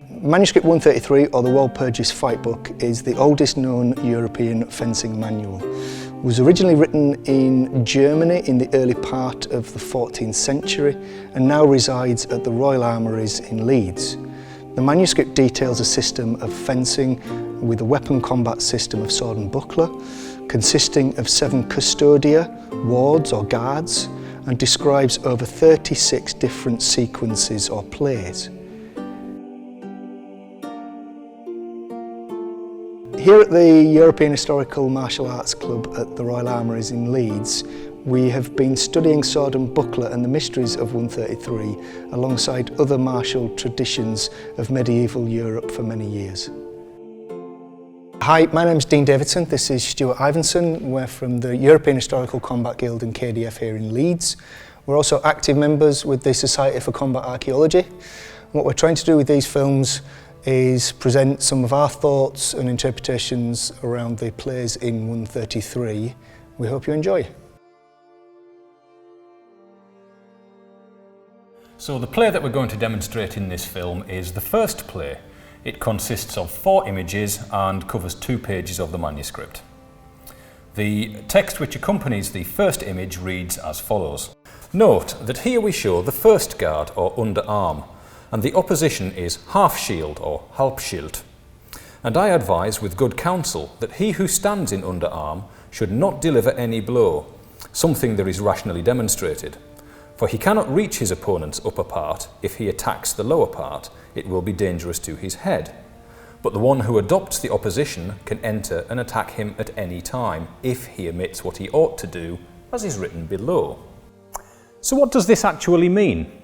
Manuscript 133, or the World Purges Fechtbuch, is the oldest known European fencing manual. It was originally written in Germany in the early part of the 14th century and now resides at the Royal Armouries in Leeds. The manuscript details a system of fencing with a weapon combat system of sword and buckler, consisting of 7 custodia, wards or guards, and describes over 36 different sequences or plays. Here at the European Historical Martial Arts Club at the Royal Armouries in Leeds, we have been studying sword and buckler and the mysteries of 133 alongside other martial traditions of medieval Europe for many years. Hi, my name's Dean Davidson, this is Stuart Ivanson. We're from the European Historical Combat Guild and KDF here in Leeds. We're also active members with the Society for Combat Archaeology. What we're trying to do with these films is present some of our thoughts and interpretations around the plays in 133. We hope you enjoy. So the play that we're going to demonstrate in this film is the first play. It consists of 4 images and covers 2 pages of the manuscript. The text which accompanies the first image reads as follows. Note that here we show the first guard or underarm, and the opposition is half shield or halbschild. And I advise with good counsel that he who stands in underarm should not deliver any blow, something that is rationally demonstrated. For he cannot reach his opponent's upper part. If he attacks the lower part, it will be dangerous to his head. But the one who adopts the opposition can enter and attack him at any time, if he omits what he ought to do, as is written below. So what does this actually mean?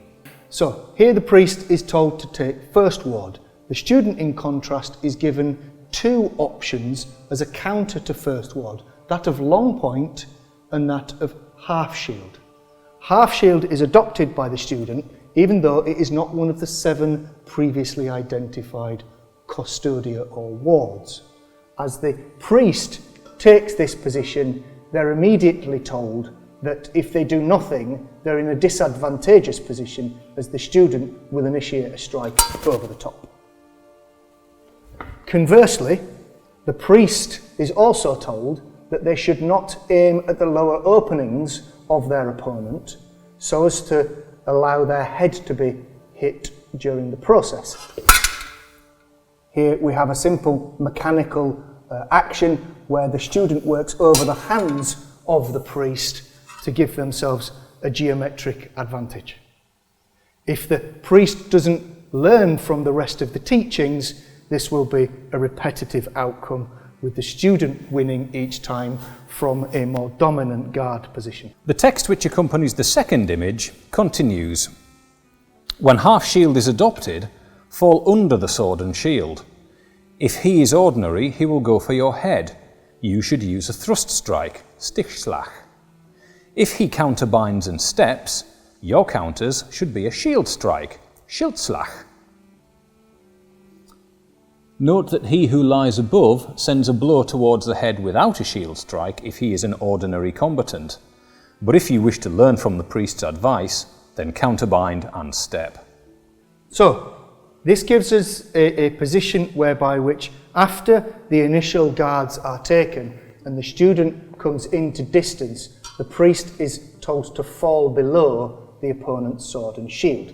So, here the priest is told to take first ward. The student, in contrast, is given 2 options as a counter to first ward, that of long point and that of half shield. Half shield is adopted by the student, even though it is not one of the 7 previously identified custodia or wards. As the priest takes this position, they're immediately told that if they do nothing, they're in a disadvantageous position as the student will initiate a strike over the top. Conversely, the priest is also told that they should not aim at the lower openings of their opponent so as to allow their head to be hit during the process. Here we have a simple mechanical action where the student works over the hands of the priest to give themselves a geometric advantage. If the priest doesn't learn from the rest of the teachings, this will be a repetitive outcome, with the student winning each time from a more dominant guard position. The text which accompanies the second image continues. When half shield is adopted, fall under the sword and shield. If he is ordinary, he will go for your head. You should use a thrust strike, stichslag. If he counterbinds and steps, your counters should be a shield strike, schildslag. Note that he who lies above sends a blow towards the head without a shield strike if he is an ordinary combatant. But if you wish to learn from the priest's advice, then counterbind and step. So, this gives us a position whereby which, after the initial guards are taken and the student comes into distance, the priest is told to fall below the opponent's sword and shield.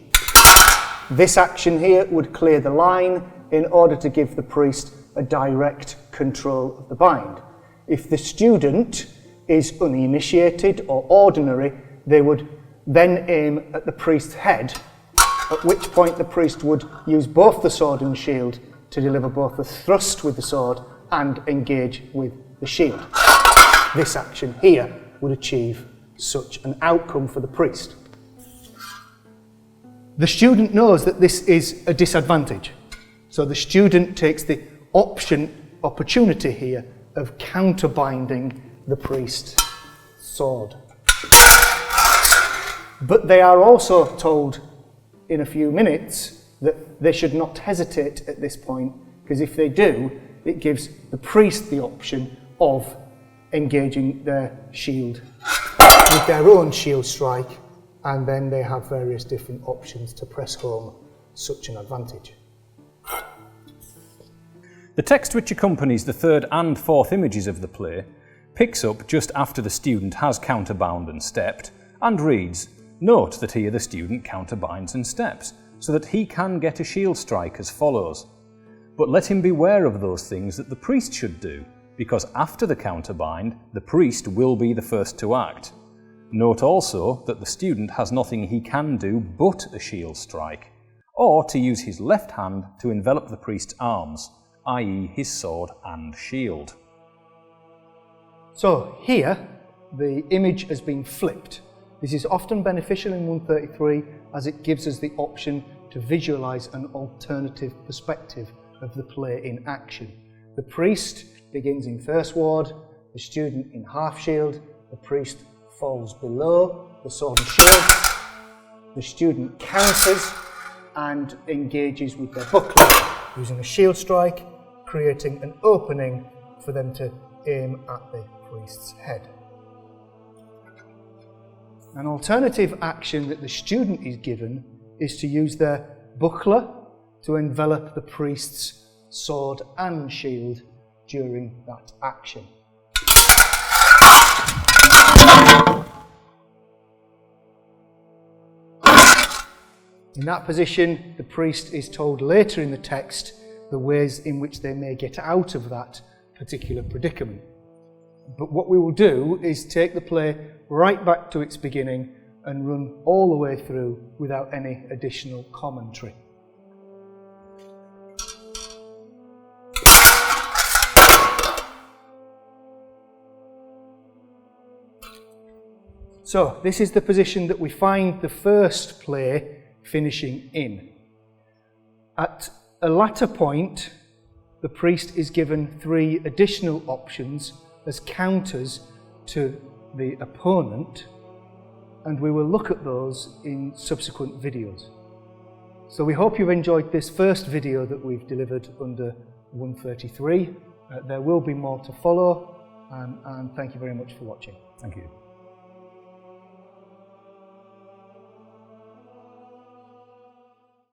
This action here would clear the line in order to give the priest a direct control of the bind. If the student is uninitiated or ordinary, they would then aim at the priest's head, at which point the priest would use both the sword and shield to deliver both the thrust with the sword and engage with the shield. This action here would achieve such an outcome for the priest. The student knows that this is a disadvantage, so the student takes the opportunity here of counterbinding the priest's sword. But they are also told in a few minutes that they should not hesitate at this point, because if they do, it gives the priest the option of engaging their shield with their own shield strike, and then they have various different options to press home such an advantage. The text which accompanies the third and fourth images of the play picks up just after the student has counterbound and stepped, and reads, "Note that here the student counterbinds and steps, so that he can get a shield strike as follows. But let him beware of those things that the priest should do, because after the counterbind, the priest will be the first to act. Note also that the student has nothing he can do but a shield strike, or to use his left hand to envelop the priest's arms, i.e. his sword and shield." So here, the image has been flipped. This is often beneficial in 133 as it gives us the option to visualise an alternative perspective of the play in action. The priest begins in first ward, the student in half shield, the priest falls below the sword and shield, the student counters and engages with their buckler using a shield strike, creating an opening for them to aim at the priest's head. An alternative action that the student is given is to use their buckler to envelop the priest's sword and shield during that action. In that position, the priest is told later in the text the ways in which they may get out of that particular predicament. But what we will do is take the play right back to its beginning and run all the way through without any additional commentary. So this is the position that we find the first play finishing in. At a latter point, the priest is given 3 additional options as counters to the opponent, and we will look at those in subsequent videos. So we hope you've enjoyed this first video that we've delivered under 133. There will be more to follow, and thank you very much for watching. Thank you.